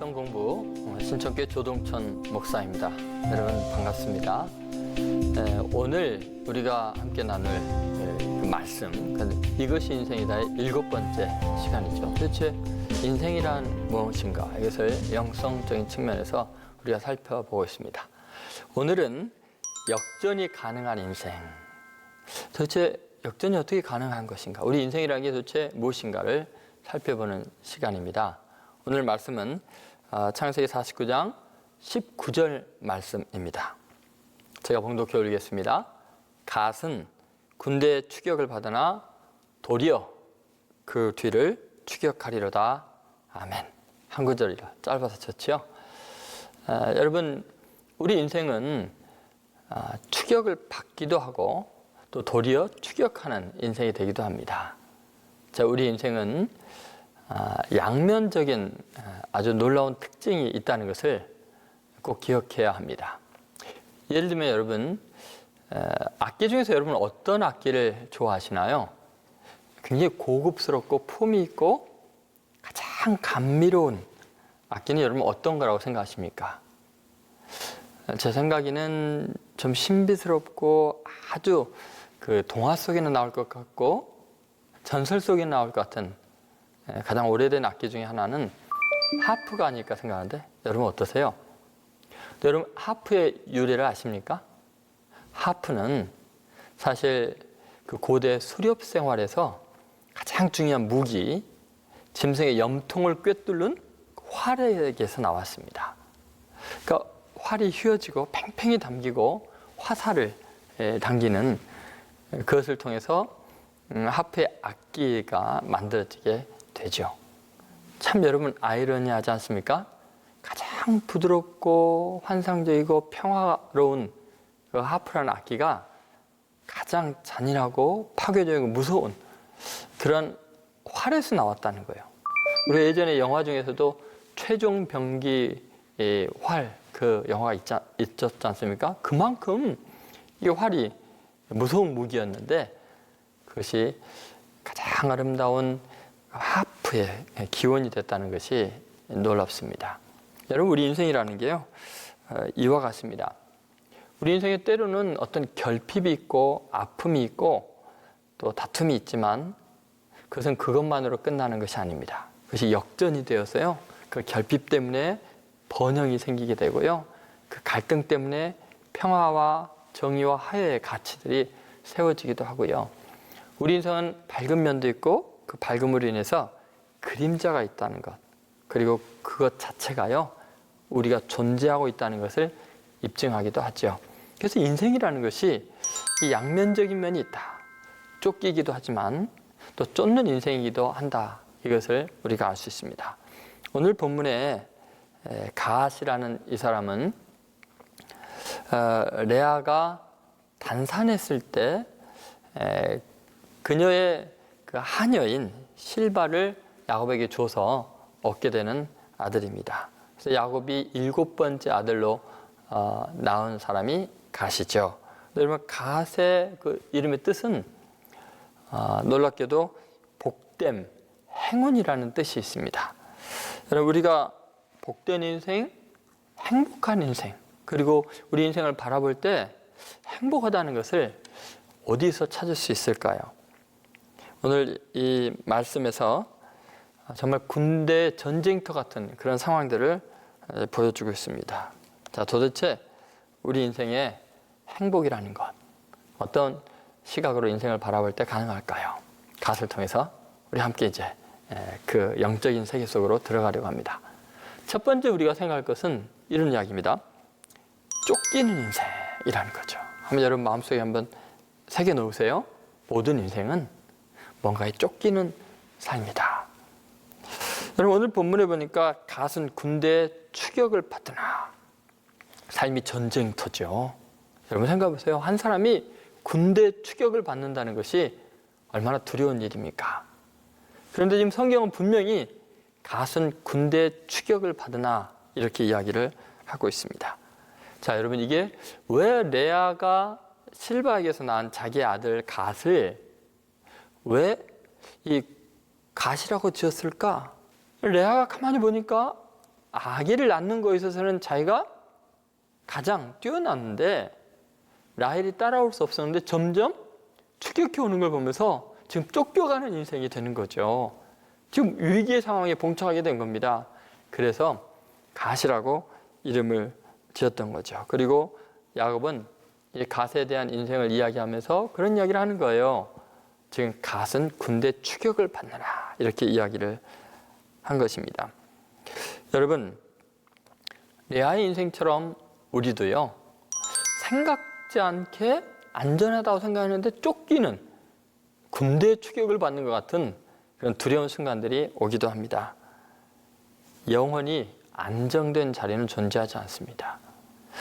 백성 공부 신천교회 조동천 목사입니다. 여러분 반갑습니다. 오늘 우리가 함께 나눌 그 말씀, 이것이 인생이다의 7번째 시간이죠. 도대체 인생이란 무엇인가? 이것을 영성적인 측면에서 우리가 살펴보고 있습니다. 오늘은 역전이 가능한 인생. 도대체 역전이 어떻게 가능한 것인가? 우리 인생이라는 게 도대체 무엇인가를 살펴보는 시간입니다. 오늘 말씀은 창세기 49장 19절 말씀입니다. 제가 봉독해 올리겠습니다. 갓은 군대의 추격을 받으나 도리어 그 뒤를 추격하리로다. 아멘. 한 구절이라 짧아서 좋지요. 여러분, 우리 인생은 추격을 받기도 하고 또 도리어 추격하는 인생이 되기도 합니다. 자, 우리 인생은 양면적인 아주 놀라운 특징이 있다는 것을 꼭 기억해야 합니다. 예를 들면 여러분, 악기 중에서 여러분 어떤 악기를 좋아하시나요? 굉장히 고급스럽고 품위 있고 가장 감미로운 악기는 여러분 어떤 거라고 생각하십니까? 제 생각에는 좀 신비스럽고 아주 그 동화 속에는 나올 것 같고 전설 속에 나올 것 같은 가장 오래된 악기 중에 하나는 하프가 아닐까 생각하는데 여러분 어떠세요? 여러분 하프의 유래를 아십니까? 하프는 사실 그 고대 수렵 생활에서 가장 중요한 무기, 짐승의 염통을 꿰뚫는 활에게서 나왔습니다. 그러니까 활이 휘어지고 팽팽히 당기고 화살을 당기는 그것을 통해서 하프의 악기가 만들어지게 되죠. 참 여러분 아이러니하지 않습니까? 가장 부드럽고 환상적이고 평화로운 그 하프라는 악기가 가장 잔인하고 파괴적이고 무서운 그런 활에서 나왔다는 거예요. 우리 예전에 영화 중에서도 최종병기의 활, 그 영화가 있었지 않습니까? 그만큼 이 활이 무서운 무기였는데 그것이 가장 아름다운 하프의 기원이 됐다는 것이 놀랍습니다. 여러분, 우리 인생이라는 게요, 이와 같습니다. 우리 인생에 때로는 어떤 결핍이 있고 아픔이 있고 또 다툼이 있지만 그것은 그것만으로 끝나는 것이 아닙니다. 그것이 역전이 되어서요, 그 결핍 때문에 번영이 생기게 되고요, 그 갈등 때문에 평화와 정의와 화해의 가치들이 세워지기도 하고요. 우리 인생은 밝은 면도 있고 그 밝음으로 인해서 그림자가 있다는 것, 그리고 그것 자체가요, 우리가 존재하고 있다는 것을 입증하기도 하죠. 그래서 인생이라는 것이 이 양면적인 면이 있다. 쫓기기도 하지만 또 쫓는 인생이기도 한다. 이것을 우리가 알 수 있습니다. 오늘 본문에 가앗이라는 이 사람은 레아가 단산했을 때 그녀의 그 하녀인 실바를 야곱에게 줘서 얻게 되는 아들입니다. 그래서 야곱이 7번째 아들로 낳은 사람이 갓이죠. 여러분, 갓의 그 이름의 뜻은 놀랍게도 복됨, 행운이라는 뜻이 있습니다. 여러분, 우리가 복된 인생, 행복한 인생, 그리고 우리 인생을 바라볼 때 행복하다는 것을 어디서 찾을 수 있을까요? 오늘 이 말씀에서 정말 군대 전쟁터 같은 그런 상황들을 보여주고 있습니다. 자, 도대체 우리 인생의 행복이라는 것, 어떤 시각으로 인생을 바라볼 때 가능할까요? 갓을 통해서 우리 함께 이제 그 영적인 세계 속으로 들어가려고 합니다. 첫 번째 우리가 생각할 것은 이런 이야기입니다. 쫓기는 인생이라는 거죠. 한번 여러분 마음속에 한번 새겨 놓으세요. 모든 인생은 뭔가에 쫓기는 삶이다. 여러분, 오늘 본문에 보니까 갓은 군대의 추격을 받으나, 삶이 전쟁터죠. 여러분 생각해 보세요. 한 사람이 군대 추격을 받는다는 것이 얼마나 두려운 일입니까? 그런데 지금 성경은 분명히 갓은 군대 추격을 받으나 이렇게 이야기를 하고 있습니다. 자, 여러분, 이게 왜 레아가 실바에게서 낳은 자기 아들 갓을 왜 이 갓이라고 지었을까? 레아가 가만히 보니까 아기를 낳는 거에 있어서는 자기가 가장 뛰어났는데 라헬이 따라올 수 없었는데 점점 추격해 오는 걸 보면서 지금 쫓겨가는 인생이 되는 거죠. 지금 위기의 상황에 봉착하게 된 겁니다. 그래서 갓이라고 이름을 지었던 거죠. 그리고 야곱은 이 갓에 대한 인생을 이야기하면서 그런 이야기를 하는 거예요. 지금 갓은 군대 추격을 받느라 이렇게 이야기를 한 것입니다. 여러분, 레아의 인생처럼 우리도요, 생각지 않게 안전하다고 생각했는데 쫓기는 군대 추격을 받는 것 같은 그런 두려운 순간들이 오기도 합니다. 영원히 안정된 자리는 존재하지 않습니다.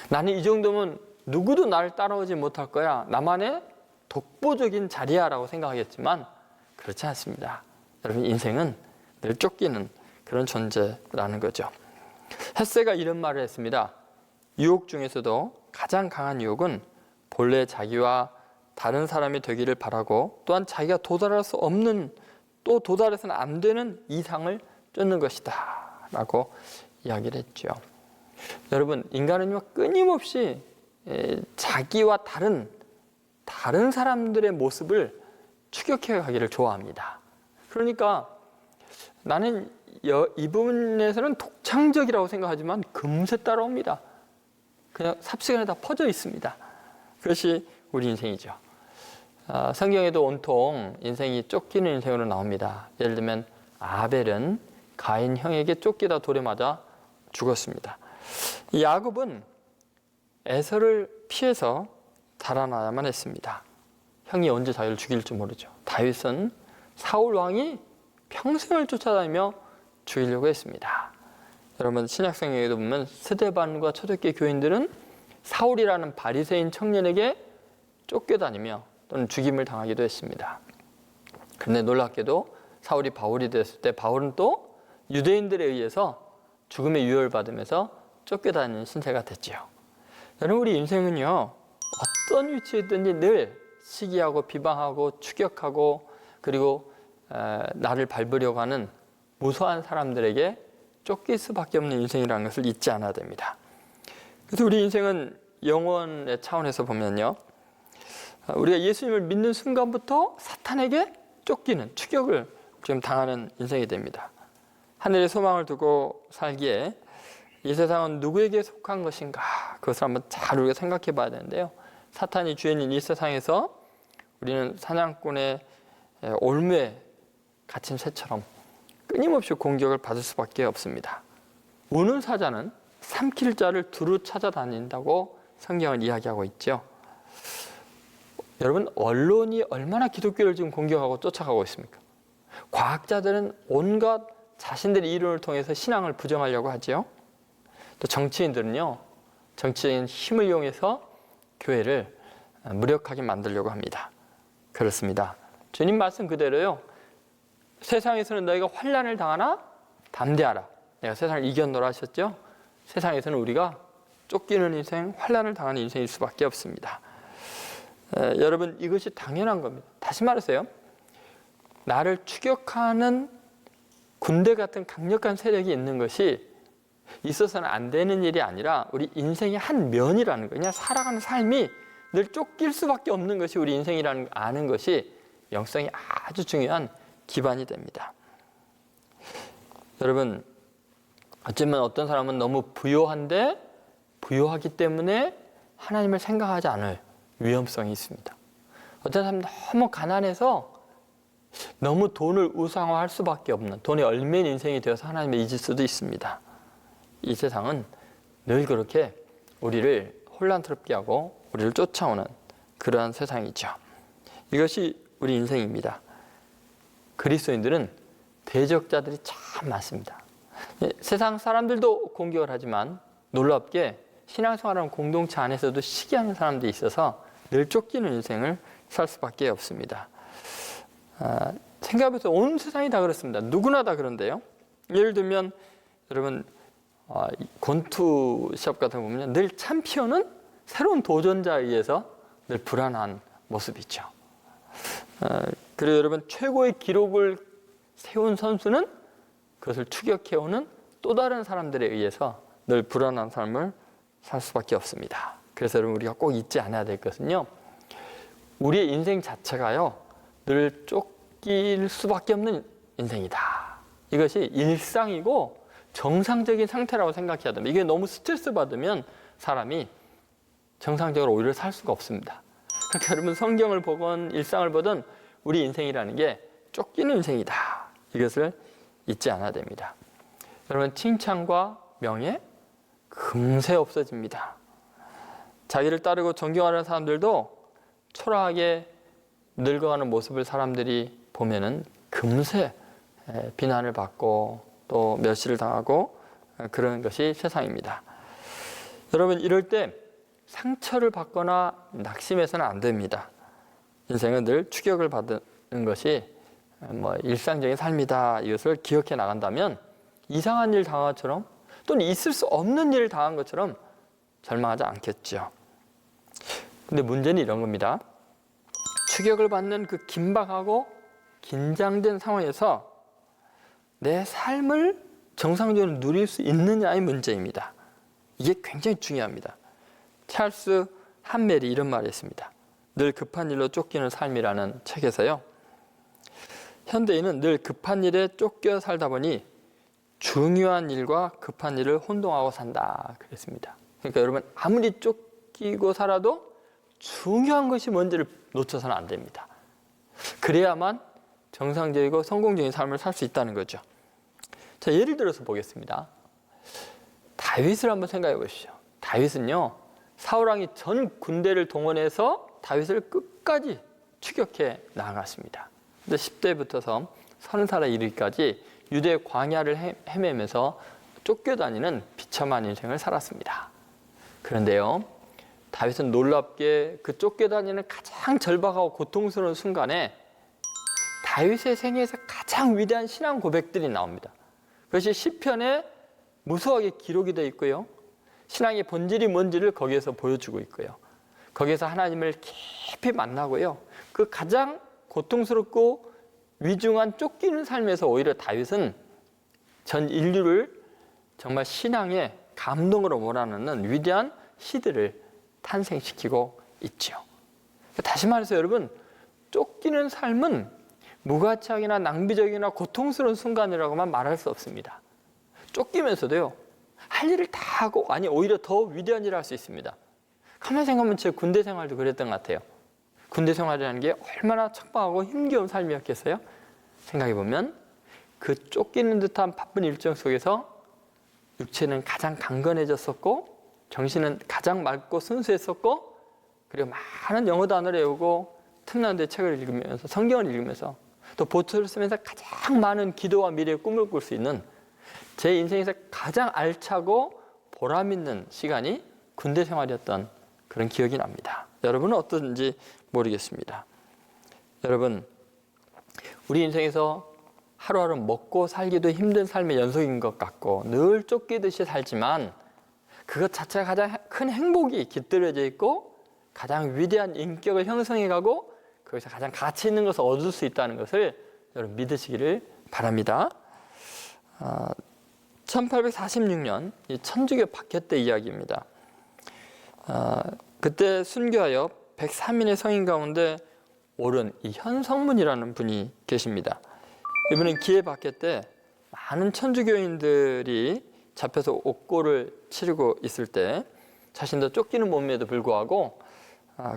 나는 이 정도면 누구도 나를 따라오지 못할 거야. 나만의 독보적인 자리야 라고 생각하겠지만 그렇지 않습니다. 여러분, 인생은 늘 쫓기는 그런 존재라는 거죠. 헷세가 이런 말을 했습니다. 유혹 중에서도 가장 강한 유혹은 본래 자기와 다른 사람이 되기를 바라고 또한 자기가 도달할 수 없는, 또 도달해서는 안 되는 이상을 쫓는 것이다 라고 이야기를 했죠. 여러분, 인간은요 끊임없이 자기와 다른 사람들의 모습을 추격해 가기를 좋아합니다. 그러니까 나는 이 부분에서는 독창적이라고 생각하지만 금세 따라옵니다. 그냥 삽시간에 다 퍼져 있습니다. 그것이 우리 인생이죠. 성경에도 온통 인생이 쫓기는 인생으로 나옵니다. 예를 들면 아벨은 가인 형에게 쫓기다 돌에 맞아 죽었습니다. 야곱은 에서를 피해서 달아나야만 했습니다. 형이 언제 자기를 죽일지 모르죠. 다윗은 사울 왕이 평생을 쫓아다니며 죽이려고 했습니다. 여러분, 신약성경에도 보면 스데반과 초대교회 교인들은 사울이라는 바리새인 청년에게 쫓겨다니며 또는 죽임을 당하기도 했습니다. 그런데 놀랍게도 사울이 바울이 됐을 때 바울은 또 유대인들에 의해서 죽음의 유혹을 받으면서 쫓겨다니는 신세가 됐지요. 여러분, 우리 인생은요 어떤 위치에 있든지 늘 시기하고 비방하고 추격하고 그리고 나를 밟으려고 하는 무수한 사람들에게 쫓길 수밖에 없는 인생이라는 것을 잊지 않아야 됩니다. 그래서 우리 인생은 영혼의 차원에서 보면요, 우리가 예수님을 믿는 순간부터 사탄에게 쫓기는 추격을 지금 당하는 인생이 됩니다. 하늘의 소망을 두고 살기에 이 세상은 누구에게 속한 것인가, 그것을 한번 잘 우리가 생각해 봐야 되는데요, 사탄이 주인인 이 세상에서 우리는 사냥꾼의 올무에 갇힌 새처럼 끊임없이 공격을 받을 수밖에 없습니다. 우는 사자는 삼킬 자를 두루 찾아다닌다고 성경은 이야기하고 있죠. 여러분, 언론이 얼마나 기독교를 지금 공격하고 쫓아가고 있습니까? 과학자들은 온갖 자신들의 이론을 통해서 신앙을 부정하려고 하죠. 또 정치인들은요, 정치적인 힘을 이용해서 교회를 무력하게 만들려고 합니다. 그렇습니다. 주님 말씀 그대로요, 세상에서는 너희가 환난을 당하나 담대하라, 내가 세상을 이겼노라 하셨죠. 세상에서는 우리가 쫓기는 인생, 환난을 당하는 인생일 수밖에 없습니다. 여러분, 이것이 당연한 겁니다. 다시 말해서요, 나를 추격하는 군대 같은 강력한 세력이 있는 것이 있어서는 안 되는 일이 아니라 우리 인생의 한 면이라는 거예요. 그냥 살아가는 삶이 늘 쫓길 수밖에 없는 것이 우리 인생이라는 걸 아는 것이 영성이 아주 중요한 기반이 됩니다. 여러분, 어쩌면 어떤 사람은 너무 부요한데 부요하기 때문에 하나님을 생각하지 않을 위험성이 있습니다. 어떤 사람은 너무 가난해서 너무 돈을 우상화할 수밖에 없는, 돈에 얽매인 인생이 되어서 하나님을 잊을 수도 있습니다. 이 세상은 늘 그렇게 우리를 혼란스럽게 하고 우리를 쫓아오는 그러한 세상이죠. 이것이 우리 인생입니다. 그리스도인들은 대적자들이 참 많습니다. 세상 사람들도 공격을 하지만 놀랍게 신앙생활하는 공동체 안에서도 시기하는 사람들이 있어서 늘 쫓기는 인생을 살 수밖에 없습니다. 생각해보세요. 온 세상이 다 그렇습니다. 누구나 다 그런데요. 예를 들면 여러분, 권투 시합 같은 거 보면 늘 챔피언은 새로운 도전자에 의해서 늘 불안한 모습이 있죠. 그리고 여러분, 최고의 기록을 세운 선수는 그것을 추격해오는 또 다른 사람들에 의해서 늘 불안한 삶을 살 수밖에 없습니다. 그래서 여러분 우리가 꼭 잊지 않아야 될 것은요. 우리의 인생 자체가요. 늘 쫓길 수밖에 없는 인생이다. 이것이 일상이고 정상적인 상태라고 생각해야 됩니다. 이게 너무 스트레스 받으면 사람이 정상적으로 오히려 살 수가 없습니다. 그러니까 여러분 성경을 보건 일상을 보든 우리 인생이라는 게 쫓기는 인생이다. 이것을 잊지 않아야 됩니다. 여러분 칭찬과 명예 금세 없어집니다. 자기를 따르고 존경하는 사람들도 초라하게 늙어가는 모습을 사람들이 보면은 금세 비난을 받고 또 멸시를 당하고 그런 것이 세상입니다. 여러분 이럴 때 상처를 받거나 낙심해서는 안 됩니다. 인생은 늘 추격을 받는 것이 일상적인 삶이다. 이것을 기억해 나간다면 이상한 일 당한 것처럼 또는 있을 수 없는 일을 당한 것처럼 절망하지 않겠죠. 근데 문제는 이런 겁니다. 추격을 받는 그 긴박하고 긴장된 상황에서 내 삶을 정상적으로 누릴 수 있느냐의 문제입니다. 이게 굉장히 중요합니다. 찰스 한멜이 이런 말을 했습니다. 늘 급한 일로 쫓기는 삶이라는 책에서요. 현대인은 늘 급한 일에 쫓겨 살다 보니 중요한 일과 급한 일을 혼동하고 산다. 그랬습니다. 그러니까 여러분 아무리 쫓기고 살아도 중요한 것이 뭔지를 놓쳐서는 안 됩니다. 그래야만 정상적이고 성공적인 삶을 살 수 있다는 거죠. 자, 예를 들어서 보겠습니다. 다윗을 한번 생각해 보시죠. 다윗은요, 사울왕이 전 군대를 동원해서 다윗을 끝까지 추격해 나갔습니다. 근데 10대부터서 30살에 이르기까지 유대 광야를 헤매면서 쫓겨다니는 비참한 인생을 살았습니다. 그런데요, 다윗은 놀랍게 그 쫓겨다니는 가장 절박하고 고통스러운 순간에 다윗의 생애에서 가장 위대한 신앙 고백들이 나옵니다. 그것이 시편에 무수하게 기록이 되어 있고요. 신앙의 본질이 뭔지를 거기에서 보여주고 있고요. 거기에서 하나님을 깊이 만나고요. 그 가장 고통스럽고 위중한 쫓기는 삶에서 오히려 다윗은 전 인류를 정말 신앙의 감동으로 몰아넣는 위대한 시들을 탄생시키고 있죠. 다시 말해서 여러분, 쫓기는 삶은 무가치하거나 낭비적이나 고통스러운 순간이라고만 말할 수 없습니다. 쫓기면서도요, 할 일을 다 하고, 아니 오히려 더 위대한 일을 할 수 있습니다. 가만히 생각하면 제 군대 생활도 그랬던 것 같아요. 군대 생활이라는 게 얼마나 척박하고 힘겨운 삶이었겠어요? 생각해보면 그 쫓기는 듯한 바쁜 일정 속에서 육체는 가장 강건해졌었고 정신은 가장 맑고 순수했었고 그리고 많은 영어 단어를 외우고 틈나는 데 책을 읽으면서 성경을 읽으면서 또 보초를 쓰면서 가장 많은 기도와 미래의 꿈을 꿀 수 있는 제 인생에서 가장 알차고 보람 있는 시간이 군대 생활이었던 그런 기억이 납니다. 여러분은 어떤지 모르겠습니다. 여러분, 우리 인생에서 하루하루 먹고 살기도 힘든 삶의 연속인 것 같고 늘 쫓기듯이 살지만 그것 자체가 가장 큰 행복이 깃들여져 있고 가장 위대한 인격을 형성해가고 거기서 가장 가치 있는 것을 얻을 수 있다는 것을 여러분 믿으시기를 바랍니다. 1846년 천주교 박해 때 이야기입니다. 그때 순교하여 103인의 성인 가운데 오른 이 현성문이라는 분이 계십니다. 이분은 기해 박해 때 많은 천주교인들이 잡혀서 옥고를 치르고 있을 때 자신도 쫓기는 몸에도 불구하고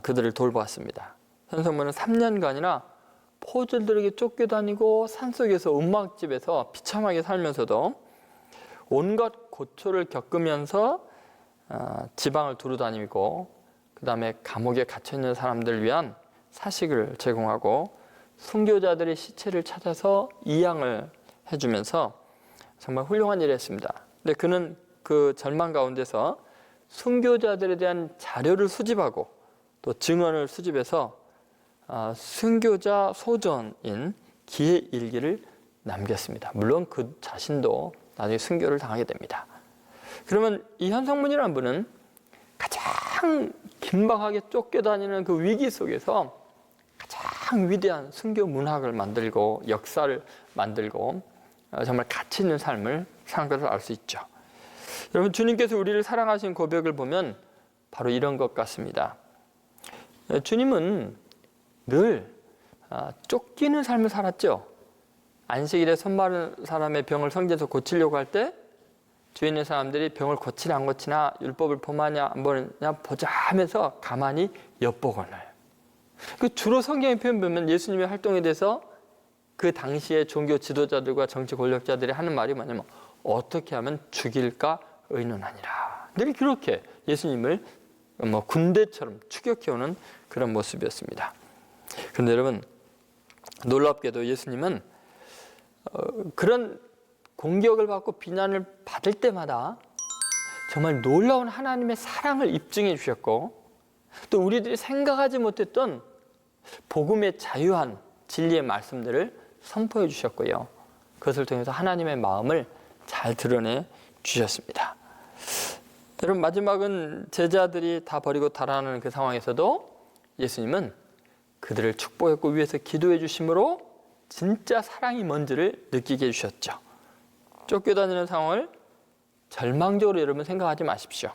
그들을 돌보았습니다. 현성문은 3년간이나 포졸들에게 쫓겨다니고 산속에서 움막집에서 비참하게 살면서도 온갖 고초를 겪으면서 지방을 두루다니고 그 다음에 감옥에 갇혀있는 사람들을 위한 사식을 제공하고 순교자들의 시체를 찾아서 이양을 해주면서 정말 훌륭한 일을 했습니다. 근데 그는 그 절망 가운데서 순교자들에 대한 자료를 수집하고 또 증언을 수집해서 순교자 소전인 기의 일기를 남겼습니다. 물론 그 자신도 나중에 순교를 당하게 됩니다. 그러면 이 현성문이라는 분은 가장 긴박하게 쫓겨다니는 그 위기 속에서 가장 위대한 순교 문학을 만들고 역사를 만들고 정말 가치 있는 삶을 사랑한 것을 알 수 있죠. 여러분, 주님께서 우리를 사랑하신 고백을 보면 바로 이런 것 같습니다. 주님은 늘 쫓기는 삶을 살았죠. 안식일에 손 마른 사람의 병을 성전에서 고치려고 할 때 주위에 있는 사람들이 병을 고치나 안 고치나, 율법을 범하냐 안 범하냐 보자 하면서 가만히 엿보거나요. 그 주로 성경의 표현 보면 예수님의 활동에 대해서 그 당시의 종교 지도자들과 정치 권력자들이 하는 말이 뭐냐면 어떻게 하면 죽일까 의논하니라. 늘 그렇게 예수님을 군대처럼 추격해오는 그런 모습이었습니다. 그런데 여러분, 놀랍게도 예수님은 그런 공격을 받고 비난을 받을 때마다 정말 놀라운 하나님의 사랑을 입증해 주셨고, 또 우리들이 생각하지 못했던 복음의 자유한 진리의 말씀들을 선포해 주셨고요. 그것을 통해서 하나님의 마음을 잘 드러내 주셨습니다. 여러분, 마지막은 제자들이 다 버리고 달아나는 그 상황에서도 예수님은 그들을 축복했고 위에서 기도해 주심으로 진짜 사랑이 뭔지를 느끼게 해주셨죠. 쫓겨다니는 상황을 절망적으로 여러분 생각하지 마십시오.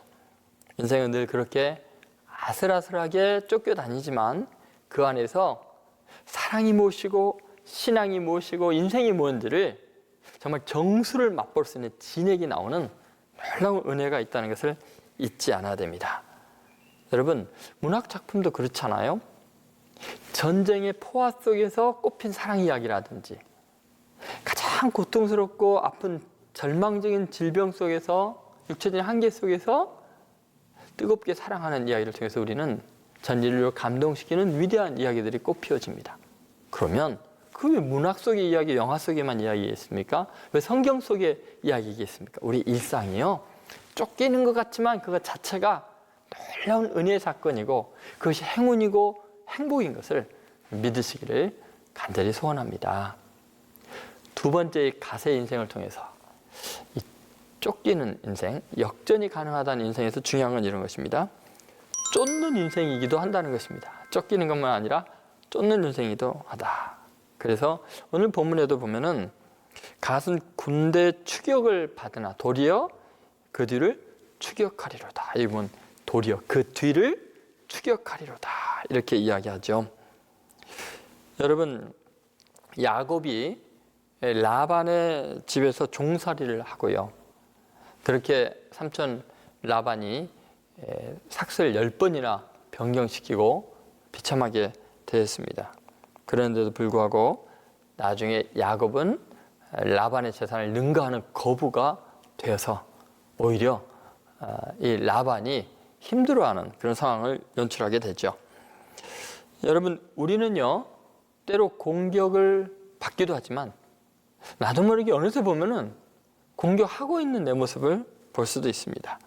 인생은 늘 그렇게 아슬아슬하게 쫓겨다니지만 그 안에서 사랑이 무엇이고 신앙이 무엇이고 인생이 뭔지를 정말 정수를 맛볼 수 있는 진액이 나오는 놀라운 은혜가 있다는 것을 잊지 않아야 됩니다. 여러분, 문학 작품도 그렇잖아요. 전쟁의 포화 속에서 꽃핀 사랑 이야기라든지, 가장 고통스럽고 아픈 절망적인 질병 속에서, 육체적인 한계 속에서 뜨겁게 사랑하는 이야기를 통해서 우리는 전 인류를 감동시키는 위대한 이야기들이 꽃피워집니다. 그러면 그 왜 문학 속의 이야기, 영화 속에만 이야기겠습니까? 왜 성경 속의 이야기겠습니까? 우리 일상이요, 쫓기는 것 같지만 그것 자체가 놀라운 은혜의 사건이고 그것이 행운이고 행복인 것을 믿으시기를 간절히 소원합니다. 두 번째, 가세 인생을 통해서 이 쫓기는 인생, 역전이 가능하다는 인생에서 중요한 건 이런 것입니다. 쫓는 인생이기도 한다는 것입니다. 쫓기는 것만 아니라 쫓는 인생이기도 하다. 그래서 오늘 본문에도 보면은 갓은 군대 추격을 받으나 도리어 그 뒤를 추격하리로다. 이 부분 도리어 그 뒤를 추격하리로다, 이렇게 이야기하죠. 여러분, 야곱이 라반의 집에서 종살이를 하고요. 그렇게 삼촌 라반이 삭슬 10번이나 변경시키고 비참하게 되었습니다. 그런데도 불구하고 나중에 야곱은 라반의 재산을 능가하는 거부가 되어서 오히려 이 라반이 힘들어하는 그런 상황을 연출하게 되죠. 여러분, 우리는요, 때로 공격을 받기도 하지만 나도 모르게 어느새 보면은 공격하고 있는 내 모습을 볼 수도 있습니다.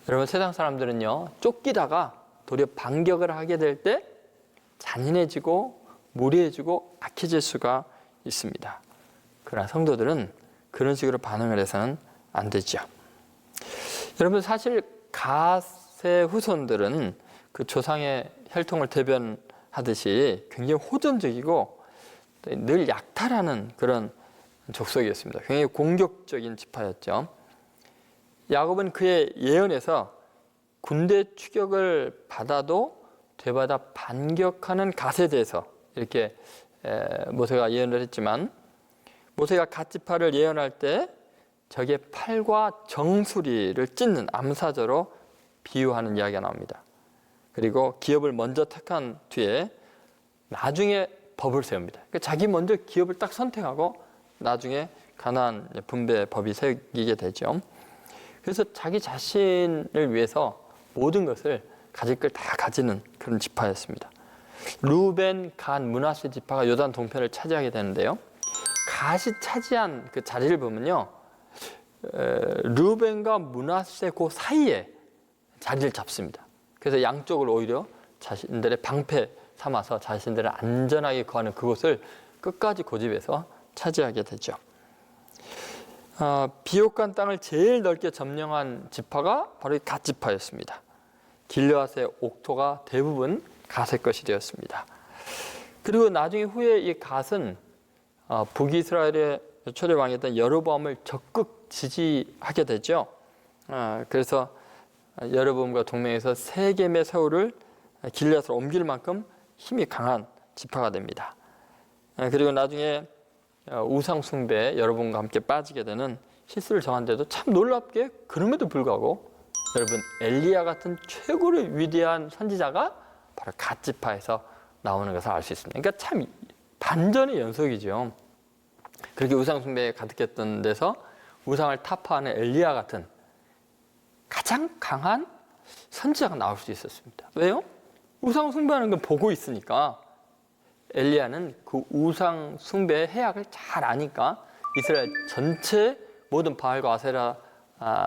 여러분, 세상 사람들은요, 쫓기다가 도리어 반격을 하게 될 때 잔인해지고 무례해지고 악해질 수가 있습니다. 그러나 성도들은 그런 식으로 반응을 해서는 안 되죠. 여러분, 사실 갓의 후손들은 그 조상의 혈통을 대변하듯이 굉장히 호전적이고 늘 약탈하는 그런 족속이었습니다. 굉장히 공격적인 지파였죠. 야곱은 그의 예언에서 군대 추격을 받아도 되받아 반격하는 갓에 대해서 이렇게 모세가 예언을 했지만, 모세가 갓 지파를 예언할 때 적의 팔과 정수리를 찢는 암사저로 비유하는 이야기가 나옵니다. 그리고 기업을 먼저 택한 뒤에 나중에 법을 세웁니다. 그러니까 자기 먼저 기업을 딱 선택하고 나중에 가나안 분배 법이 생기게 되죠. 그래서 자기 자신을 위해서 모든 것을 가질 걸 다 가지는 그런 지파였습니다. 루벤, 갓, 므낫세 지파가 요단 동편을 차지하게 되는데요. 갓이 차지한 그 자리를 보면요, 루벤과 므낫세 그 사이에 자리를 잡습니다. 그래서 양쪽을 오히려 자신들의 방패 삼아서 자신들을 안전하게 거하는 그곳을 끝까지 고집해서 차지하게 되죠. 비옥한 땅을 제일 넓게 점령한 지파가 바로 이 갓 지파였습니다. 길르앗의 옥토가 대부분 갓의 것이 되었습니다. 그리고 나중에 후에 이 갓은 북이스라엘의 초대 왕이었던 여로보암을 적극 지지하게 되죠. 그래서 여로보암과 동맹해서 세겜의 서울을 길앗으로 옮길 만큼 힘이 강한 지파가 됩니다. 그리고 나중에 우상 숭배에 여로보암과 함께 빠지게 되는 실수를 정한데도 참 놀랍게 그럼에도 불구하고 여러분 엘리야 같은 최고로 위대한 선지자가 바로 갓 지파에서 나오는 것을 알 수 있습니다. 그러니까 참 반전의 연속이죠. 그렇게 우상 숭배에 가득했던 데서 우상을 타파하는 엘리야 같은 가장 강한 선지자가 나올 수 있었습니다. 왜요? 우상 숭배하는 건 보고 있으니까. 엘리야는 그 우상 숭배의 해악을 잘 아니까 이스라엘 전체 모든 바알과 아세라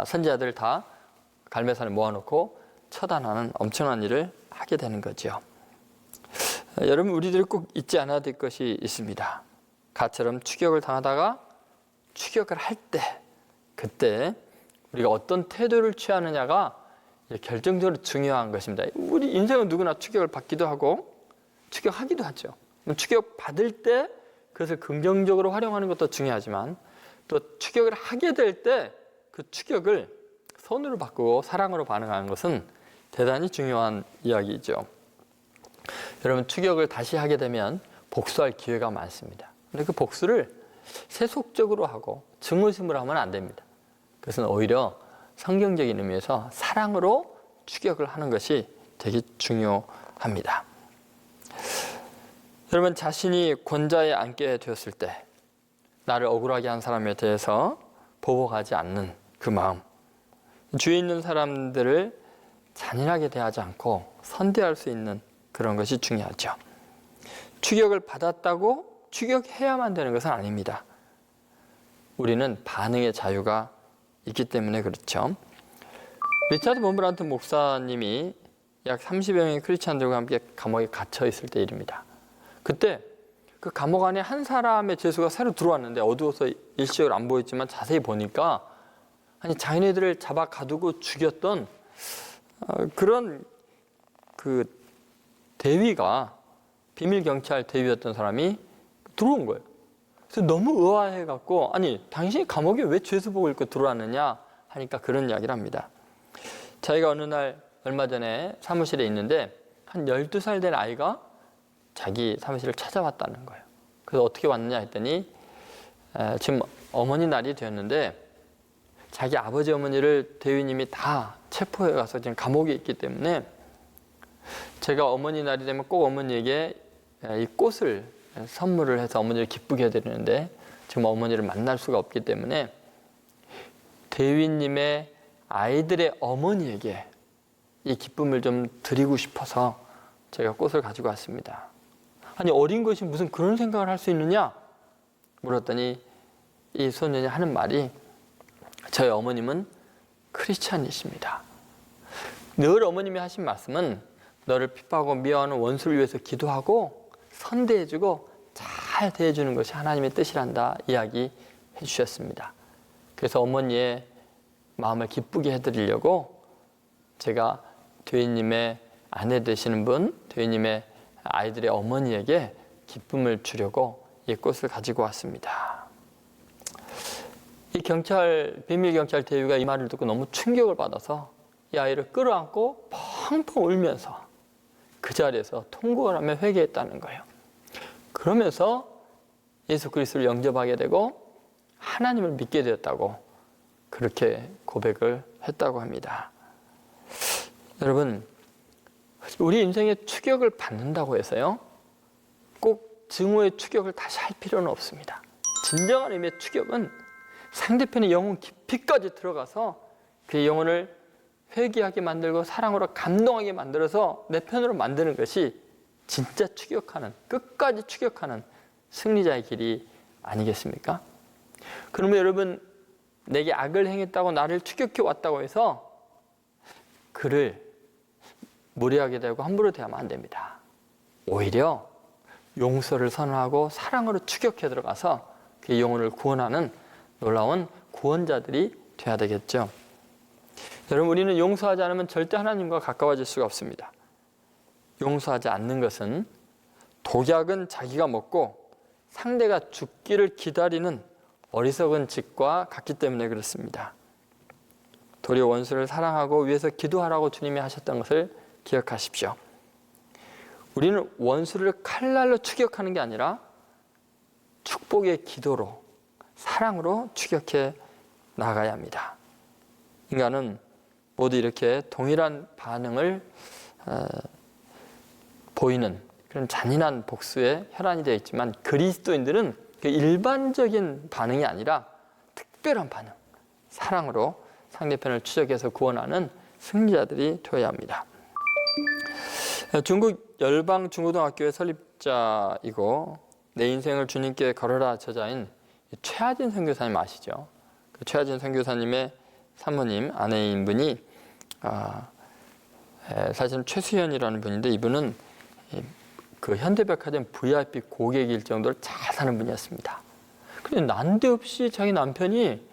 선지자들을 다 갈매산에 모아놓고 처단하는 엄청난 일을 하게 되는 거죠. 여러분, 우리들이 꼭 잊지 않아야 될 것이 있습니다. 갓처럼 추격을 당하다가 추격을 할 때, 그때 우리가 어떤 태도를 취하느냐가 결정적으로 중요한 것입니다. 우리 인생은 누구나 추격을 받기도 하고 추격하기도 하죠. 추격 받을 때 그것을 긍정적으로 활용하는 것도 중요하지만 또 추격을 하게 될 때 그 추격을 선으로 바꾸고 사랑으로 반응하는 것은 대단히 중요한 이야기죠. 여러분, 추격을 다시 하게 되면 복수할 기회가 많습니다. 근데 그 복수를 세속적으로 하고 증오심으로 하면 안 됩니다. 그것은 오히려 성경적인 의미에서 사랑으로 추격을 하는 것이 되게 중요합니다. 여러분, 자신이 권좌에 앉게 되었을 때 나를 억울하게 한 사람에 대해서 보복하지 않는 그 마음, 주위에 있는 사람들을 잔인하게 대하지 않고 선대할 수 있는 그런 것이 중요하죠. 추격을 받았다고 추격해야만 되는 것은 아닙니다. 우리는 반응의 자유가 있기 때문에 그렇죠. 리차드 본브란트 목사님이 약 30여 명의 크리스찬들과 함께 감옥에 갇혀 있을 때 일입니다. 그때 그 감옥 안에 한 사람의 죄수가 새로 들어왔는데 어두워서 일시적으로 안 보였지만 자세히 보니까 아니 자기네들을 잡아 가두고 죽였던 그런 그 대위가 비밀 경찰 대위였던 사람이 들어온 거예요. 그래서 너무 의아해 갖고 아니 당신이 감옥에 왜 죄수복을 입고 들어왔느냐 하니까 그런 이야기를 합니다. 자기가 어느 날 얼마 전에 사무실에 있는데 한 12살 된 아이가 자기 사무실을 찾아왔다는 거예요. 그래서 어떻게 왔느냐 했더니 지금 어머니 날이 되었는데 자기 아버지 어머니를 대위님이 다 체포해 가서 지금 감옥에 있기 때문에 제가 어머니 날이 되면 꼭 어머니에게 이 꽃을 선물을 해서 어머니를 기쁘게 해드리는데 지금 어머니를 만날 수가 없기 때문에 대위님의 아이들의 어머니에게 이 기쁨을 좀 드리고 싶어서 제가 꽃을 가지고 왔습니다. 아니 어린 것이 무슨 그런 생각을 할 수 있느냐 물었더니 이 소년이 하는 말이 저희 어머님은 크리스찬이십니다. 늘 어머님이 하신 말씀은 너를 핍박하고 미워하는 원수를 위해서 기도하고 선대해주고 잘 대해주는 것이 하나님의 뜻이란다 이야기해 주셨습니다. 그래서 어머니의 마음을 기쁘게 해드리려고 제가 대위님의 아내 되시는 분, 대위님의 아이들의 어머니에게 기쁨을 주려고 이 꽃을 가지고 왔습니다. 이 비밀 경찰 대위가 이 말을 듣고 너무 충격을 받아서 이 아이를 끌어안고 펑펑 울면서 그 자리에서 통곡을 하며 회개했다는 거예요. 그러면서 예수 그리스도를 영접하게 되고 하나님을 믿게 되었다고 그렇게 고백을 했다고 합니다. 여러분, 우리 인생에 추격을 받는다고 해서요 꼭 증오의 추격을 다시 할 필요는 없습니다. 진정한 의미의 추격은 상대편의 영혼 깊이까지 들어가서 그의 영혼을 회개하게 만들고 사랑으로 감동하게 만들어서 내 편으로 만드는 것이 진짜 추격하는, 끝까지 추격하는 승리자의 길이 아니겠습니까? 그러면 여러분, 내게 악을 행했다고 나를 추격해 왔다고 해서 그를 무례하게 대하고 함부로 대하면 안 됩니다. 오히려 용서를 선언하고 사랑으로 추격해 들어가서 그의 영혼을 구원하는 놀라운 구원자들이 돼야 되겠죠. 여러분, 우리는 용서하지 않으면 절대 하나님과 가까워질 수가 없습니다. 용서하지 않는 것은 독약은 자기가 먹고 상대가 죽기를 기다리는 어리석은 짓과 같기 때문에 그렇습니다. 도리어 원수를 사랑하고 위해서 기도하라고 주님이 하셨던 것을 기억하십시오. 우리는 원수를 칼날로 추격하는 게 아니라 축복의 기도로, 사랑으로 추격해 나가야 합니다. 인간은 모두 이렇게 동일한 반응을 보이는 그런 잔인한 복수에 혈안이 되어 있지만, 그리스도인들은 그 일반적인 반응이 아니라 특별한 반응, 사랑으로 상대편을 추적해서 구원하는 승리자들이 되어야 합니다. 중국 열방 중고등학교의 설립자이고 내 인생을 주님께 걸어라 저자인 최하진 선교사님 아시죠? 그 최하진 선교사님의 사모님, 아내인 분이 사실은 최수연이라는 분인데, 이분은 그 현대백화점 VIP 고객일 정도로 잘 사는 분이었습니다. 그런데 난데없이 자기 남편이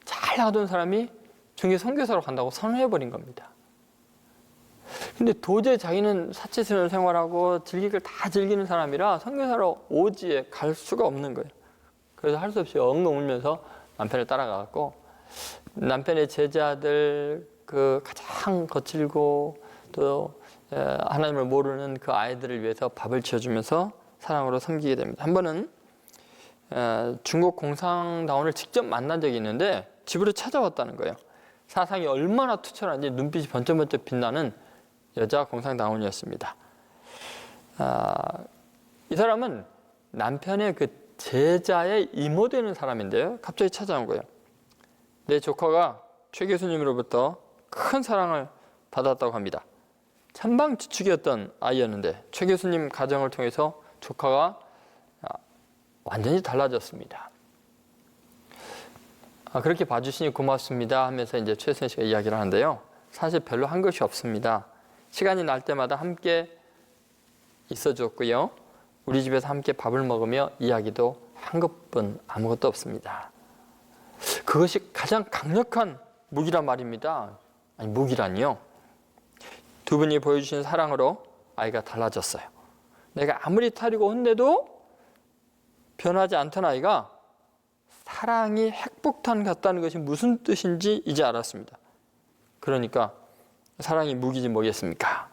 잘 나가던 사람이 중계 선교사로 간다고 선언해버린 겁니다. 근데 도저히 자기는 사치스러운 생활하고 즐길 걸 다 즐기는 사람이라 선교사로 오지에 갈 수가 없는 거예요. 그래서 할 수 없이 엉엉 울면서 남편을 따라가고, 남편의 제자들, 그 가장 거칠고 또 하나님을 모르는 그 아이들을 위해서 밥을 지어주면서 사랑으로 섬기게 됩니다. 한 번은 중국 공산당원을 직접 만난 적이 있는데 집으로 찾아왔다는 거예요. 사상이 얼마나 투철한지 눈빛이 번쩍번쩍 빛나는 여자 공산당원이었습니다. 이 사람은 남편의 그 제자의 이모 되는 사람인데요, 갑자기 찾아온 거예요. 내 조카가 최 교수님으로부터 큰 사랑을 받았다고 합니다. 천방지축이었던 아이였는데 최 교수님 가정을 통해서 조카가 완전히 달라졌습니다. 그렇게 봐주시니 고맙습니다 하면서 이제 최수연 씨가 이야기를 하는데요, 사실 별로 한 것이 없습니다. 시간이 날 때마다 함께 있어줬고요, 우리 집에서 함께 밥을 먹으며 이야기도 한 것뿐 아무것도 없습니다. 그것이 가장 강력한 무기란 말입니다. 아니, 무기라니요, 두 분이 보여주신 사랑으로 아이가 달라졌어요. 내가 아무리 타리고 혼내도 변하지 않던 아이가 사랑이 핵폭탄 같다는 것이 무슨 뜻인지 이제 알았습니다. 그러니까 사랑이 무기지 뭐겠습니까?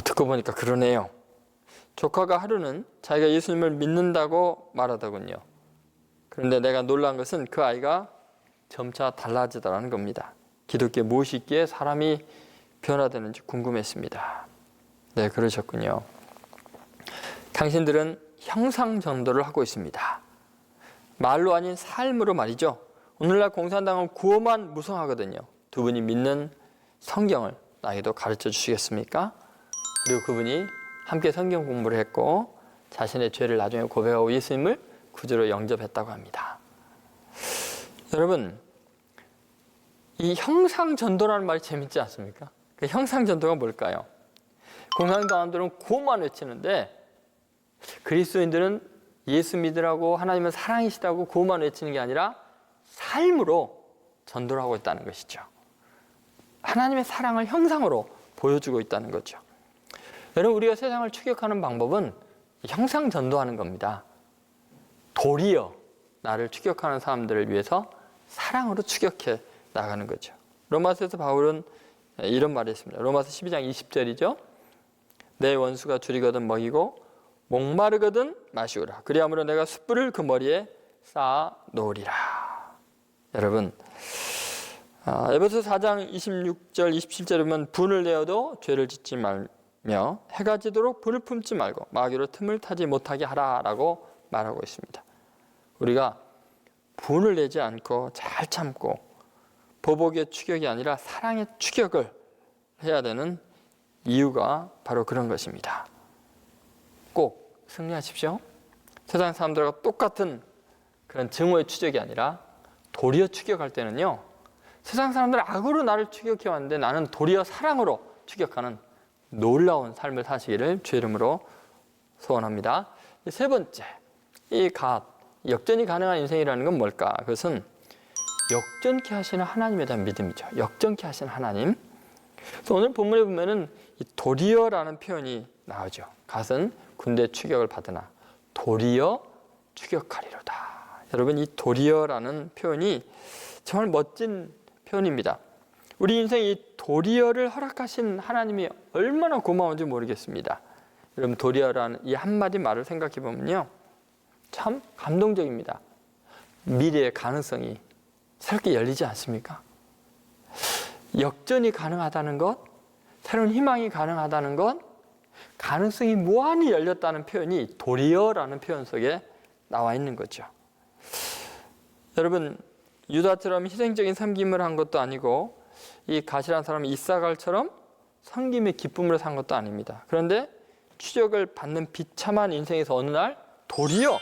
듣고 보니까 그러네요. 조카가 하루는 자기가 예수님을 믿는다고 말하더군요. 그런데 내가 놀란 것은 그 아이가 점차 달라지더라는 겁니다. 기독교에 무엇이 있기에 사람이 변화되는지 궁금했습니다. 네, 그러셨군요. 당신들은 형상 전도를 하고 있습니다. 말로 아닌 삶으로 말이죠. 오늘날 공산당은 구호만 무성하거든요. 두 분이 믿는 성경을 나에게도 가르쳐 주시겠습니까? 그리고 그분이 함께 성경 공부를 했고 자신의 죄를 나중에 고백하고 예수님을 구주로 영접했다고 합니다. 여러분, 이 형상 전도라는 말이 재밌지 않습니까? 그 형상 전도가 뭘까요? 공산당원들은 구호만 외치는데 그리스도인들은 예수 믿으라고, 하나님은 사랑이시다고 구호만 외치는 게 아니라 삶으로 전도를 하고 있다는 것이죠. 하나님의 사랑을 형상으로 보여주고 있다는 거죠. 여러분, 우리가 세상을 추격하는 방법은 형상 전도하는 겁니다. 도리어 나를 추격하는 사람들을 위해서 사랑으로 추격해 나가는 거죠. 로마서에서 바울은 이런 말을 했습니다. 로마서 12장 20절이죠. 내 원수가 줄이거든 먹이고 목마르거든 마시우라. 그리함으로 내가 숯불을 그 머리에 쌓아 놓으리라. 여러분, 에베소 4장 26절 27절에 보면 분을 내어도 죄를 짓지 말며 해가 지도록 불을 품지 말고 마귀로 틈을 타지 못하게 하라라고 말하고 있습니다. 우리가 분을 내지 않고 잘 참고 보복의 추격이 아니라 사랑의 추격을 해야 되는 이유가 바로 그런 것입니다. 꼭 승리하십시오. 세상 사람들과 똑같은 그런 증오의 추격이 아니라 도리어 추격할 때는요, 세상 사람들은 악으로 나를 추격해 왔는데 나는 도리어 사랑으로 추격하는 놀라운 삶을 사시기를 주의 이름으로 소원합니다. 세 번째, 역전이 가능한 인생이라는 건 뭘까? 그것은 역전케 하시는 하나님에 대한 믿음이죠. 역전케 하시는 하나님. 그래서 오늘 본문에 보면은 이 도리어라는 표현이 나오죠. 갓은 군대 추격을 받으나 도리어 추격하리로다. 여러분, 이 도리어라는 표현이 정말 멋진 표현입니다. 우리 인생에 이 도리어를 허락하신 하나님이 얼마나 고마운지 모르겠습니다. 여러분, 도리어라는 이 한마디 말을 생각해 보면요, 참 감동적입니다. 미래의 가능성이 새롭게 열리지 않습니까? 역전이 가능하다는 것, 새로운 희망이 가능하다는 것, 가능성이 무한히 열렸다는 표현이 도리어라는 표현 속에 나와 있는 거죠. 여러분, 유다처럼 희생적인 섬김을 한 것도 아니고 이 갓이라는 사람이 이사갈처럼 섬김의 기쁨으로 산 것도 아닙니다. 그런데 추적을 받는 비참한 인생에서 어느 날 도리어,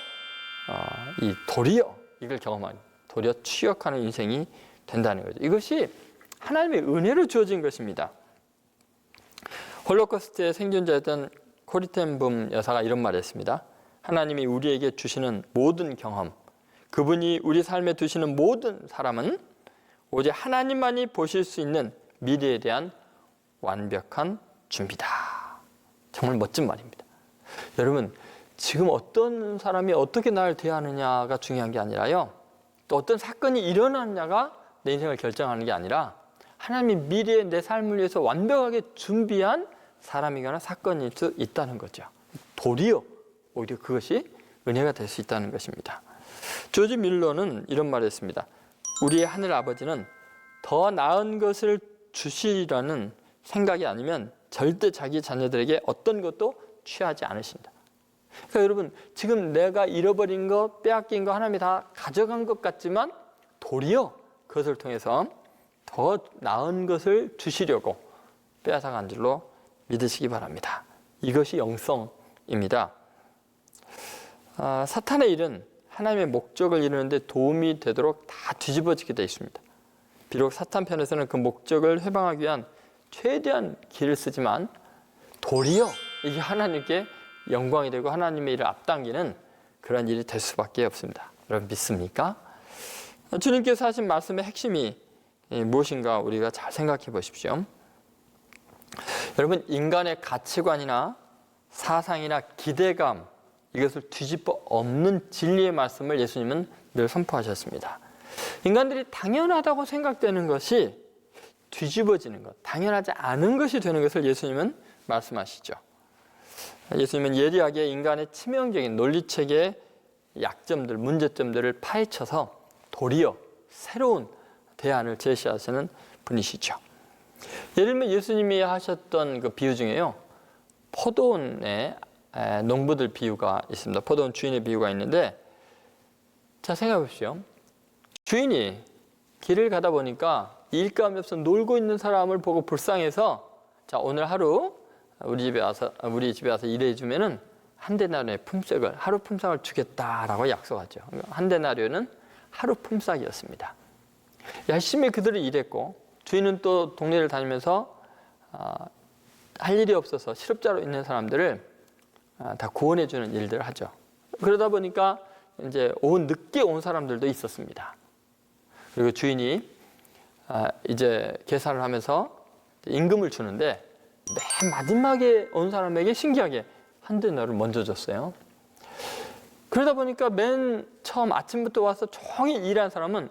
이걸 경험하니 도리어 추격하는 인생이 된다는 거죠. 이것이 하나님의 은혜로 주어진 것입니다. 홀로코스트의 생존자였던 코리텐붐 여사가 이런 말을 했습니다. 하나님이 우리에게 주시는 모든 경험, 그분이 우리 삶에 두시는 모든 사람은 오직 하나님만이 보실 수 있는 미래에 대한 완벽한 준비다. 정말 멋진 말입니다. 여러분, 지금 어떤 사람이 어떻게 나를 대하느냐가 중요한 게 아니라요, 또 어떤 사건이 일어나느냐가 내 인생을 결정하는 게 아니라 하나님이 미래에 내 삶을 위해서 완벽하게 준비한 사람이거나 사건일 수 있다는 거죠. 도리어 오히려 그것이 은혜가 될 수 있다는 것입니다. 조지 밀러는 이런 말을 했습니다. 우리의 하늘 아버지는 더 나은 것을 주시라는 생각이 아니면 절대 자기 자녀들에게 어떤 것도 취하지 않으신다. 그러니까 여러분, 지금 내가 잃어버린 것, 빼앗긴 거 하나님이 다 가져간 것 같지만 도리어 그것을 통해서 더 나은 것을 주시려고 빼앗아간 줄로 믿으시기 바랍니다. 이것이 영성입니다. 사탄의 일은 하나님의 목적을 이루는데 도움이 되도록 다 뒤집어지게 되어 있습니다. 비록 사탄 편에서는 그 목적을 회방하기 위한 최대한 길을 쓰지만 도리어 이게 하나님께 영광이 되고 하나님의 일을 앞당기는 그런 일이 될 수밖에 없습니다. 여러분, 믿습니까? 주님께서 하신 말씀의 핵심이 무엇인가 우리가 잘 생각해 보십시오. 여러분, 인간의 가치관이나 사상이나 기대감, 이것을 뒤집어 엎는 진리의 말씀을 예수님은 늘 선포하셨습니다. 인간들이 당연하다고 생각되는 것이 뒤집어지는 것, 당연하지 않은 것이 되는 것을 예수님은 말씀하시죠. 예수님은 예리하게 인간의 치명적인 논리체계의 약점들, 문제점들을 파헤쳐서 도리어 새로운 대안을 제시하시는 분이시죠. 예를 들면 예수님이 하셨던 그 비유 중에요, 포도원의 농부들 비유가 있습니다. 포도원 주인의 비유가 있는데, 자, 생각해 보십시오. 주인이 길을 가다 보니까 일감이 없어 놀고 있는 사람을 보고 불쌍해서, 자, 오늘 하루 우리 집에 와서 일해 주면은 한 데나리온의 품삯을, 하루 품삯을 주겠다라고 약속하죠. 한 데나리온은 하루 품삯이었습니다. 열심히 그들을 일했고, 주인은 또 동네를 다니면서 할 일이 없어서 실업자로 있는 사람들을 다 구원해주는 일들을 하죠. 그러다 보니까 이제 오후 늦게 온 사람들도 있었습니다. 그리고 주인이 이제 계산을 하면서 임금을 주는데 맨 마지막에 온 사람에게 신기하게 한 데나리온을 먼저 줬어요. 그러다 보니까 맨 처음 아침부터 와서 종일 일한 사람은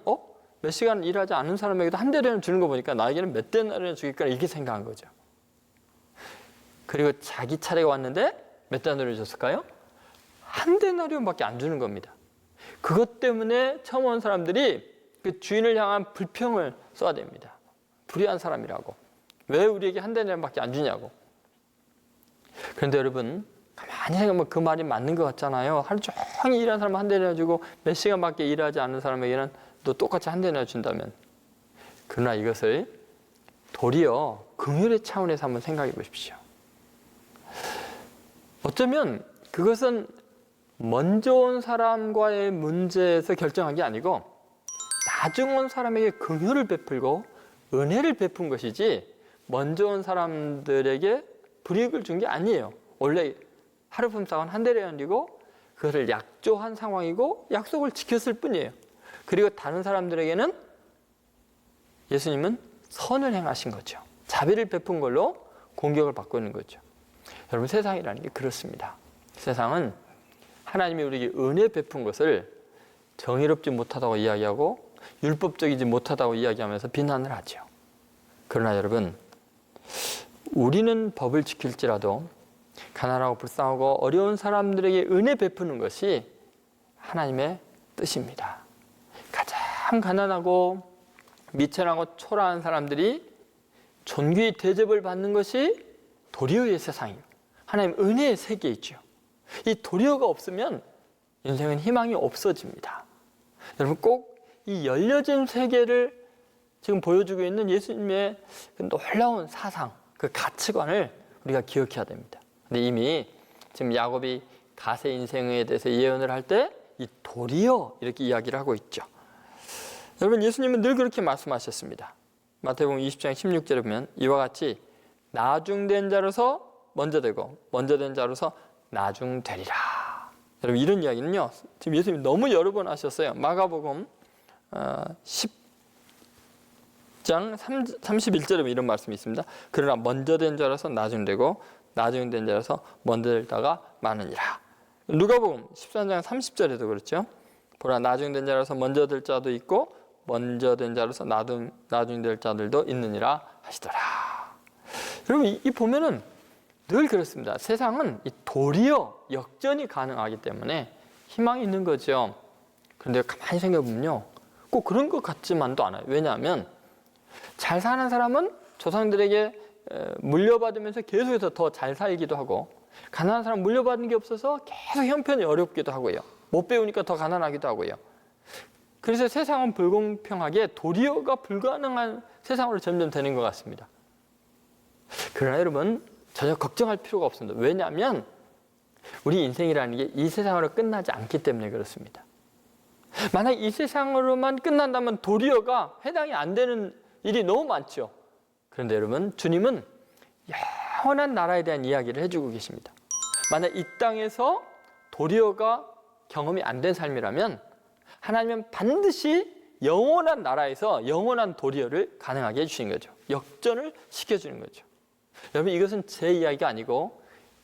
몇 시간 일하지 않은 사람에게도 한 데나리온 주는 거 보니까 나에게는 몇 데나리온 주길까 이렇게 생각한 거죠. 그리고 자기 차례가 왔는데 몇 데나리온 줬을까요? 한 데나리온밖에 안 주는 겁니다. 그것 때문에 처음 온 사람들이 그 주인을 향한 불평을 쏟아냅니다. 불의한 사람이라고. 왜 우리에게 한 데나리온밖에 안 주냐고. 그런데 여러분, 가만히 생각하면 그 말이 맞는 것 같잖아요. 하루 종일 일한 사람은 한 데나리온 주고 몇 시간밖에 일하지 않는 사람에게는 또 똑같이 한 데나리온 준다면, 그러나 이것을 도리어 긍휼의 차원에서 한번 생각해 보십시오. 어쩌면 그것은 먼저 온 사람과의 문제에서 결정한 게 아니고 나중 온 사람에게 긍휼을 베풀고 은혜를 베푼 것이지, 먼저 온 사람들에게 불이익을 준 게 아니에요. 원래 하루 품삯은 한 데나리온이고 그것을 약조한 상황이고 약속을 지켰을 뿐이에요. 그리고 다른 사람들에게는 예수님은 선을 행하신 거죠. 자비를 베푼 걸로 공격을 받고 있는 거죠. 여러분, 세상이라는 게 그렇습니다. 세상은 하나님이 우리에게 은혜 베푼 것을 정의롭지 못하다고 이야기하고 율법적이지 못하다고 이야기하면서 비난을 하죠. 그러나 여러분, 우리는 법을 지킬지라도 가난하고 불쌍하고 어려운 사람들에게 은혜 베푸는 것이 하나님의 뜻입니다. 가장 가난하고 미천하고 초라한 사람들이 존귀의 대접을 받는 것이 도리어의 세상입니다. 하나님 은혜의 세계이죠. 이 도리어가 없으면 인생은 희망이 없어집니다. 여러분, 꼭 이 열려진 세계를 지금 보여주고 있는 예수님의 그 놀라운 사상, 그 가치관을 우리가 기억해야 됩니다. 근데 이미 지금 야곱이 가세 인생에 대해서 예언을 할 때 이 도리어 이렇게 이야기를 하고 있죠. 여러분, 예수님은 늘 그렇게 말씀하셨습니다. 마태복음 20장 16절에 보면 이와 같이 나중된 자로서 먼저 되고 먼저 된 자로서 나중되리라. 여러분, 이런 이야기는요, 지금 예수님이 너무 여러 번 하셨어요. 마가복음 10장 31절에 이런 말씀이 있습니다. 그러나 먼저 된 자로서 나중되고 나중된 자로서 먼저 될자가 많으니라. 누가복음 13장 30절에도 그렇죠. 보라, 나중된 자로서 먼저 될 자도 있고 먼저 된 자로서 나중될 자들도 있느니라 하시더라. 여러분, 이 보면은 늘 그렇습니다. 세상은 이 도리어 역전이 가능하기 때문에 희망이 있는 거죠. 그런데 가만히 생각해보면요, 꼭 그런 것 같지만도 않아요. 왜냐하면 잘 사는 사람은 조상들에게 물려받으면서 계속해서 더 잘 살기도 하고, 가난한 사람 물려받는 게 없어서 계속 형편이 어렵기도 하고요. 못 배우니까 더 가난하기도 하고요. 그래서 세상은 불공평하게 도리어가 불가능한 세상으로 점점 되는 것 같습니다. 그러나 여러분, 전혀 걱정할 필요가 없습니다. 왜냐하면 우리 인생이라는 게 이 세상으로 끝나지 않기 때문에 그렇습니다. 만약 이 세상으로만 끝난다면 도리어가 해당이 안 되는 일이 너무 많죠. 그런데 여러분, 주님은 영원한 나라에 대한 이야기를 해주고 계십니다. 만약 이 땅에서 도리어가 경험이 안 된 삶이라면 하나님은 반드시 영원한 나라에서 영원한 도리어를 가능하게 해주신 거죠. 역전을 시켜주는 거죠. 여러분, 이것은 제 이야기가 아니고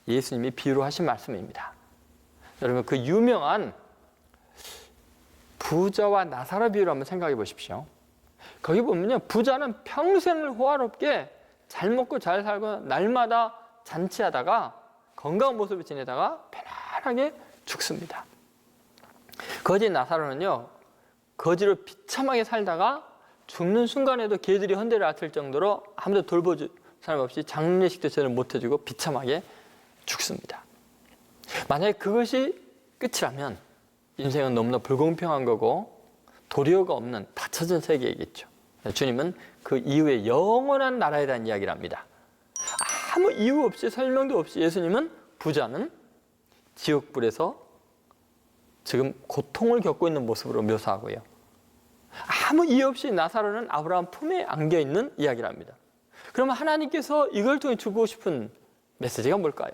예수님이 비유로 하신 말씀입니다. 여러분, 그 유명한 부자와 나사로 비유를 한번 생각해 보십시오. 거기 보면요, 부자는 평생을 호화롭게 잘 먹고 잘 살고 날마다 잔치하다가 건강한 모습을 지내다가 편안하게 죽습니다. 거지 나사로는요, 거지로 비참하게 살다가 죽는 순간에도 개들이 헌대를 앓을 정도로 아무도 돌보줄 사람 없이 장례식도 제대로 못 해주고 비참하게 죽습니다. 만약에 그것이 끝이라면 인생은 너무나 불공평한 거고 도리어가 없는 닫혀진 세계이겠죠. 주님은 그 이후에 영원한 나라에 대한 이야기를 합니다. 아무 이유 없이 설명도 없이 예수님은 부자는 지옥불에서 지금 고통을 겪고 있는 모습으로 묘사하고요, 아무 이유 없이 나사로는 아브라함 품에 안겨있는 이야기를 합니다. 그러면 하나님께서 이걸 통해 주고 싶은 메시지가 뭘까요?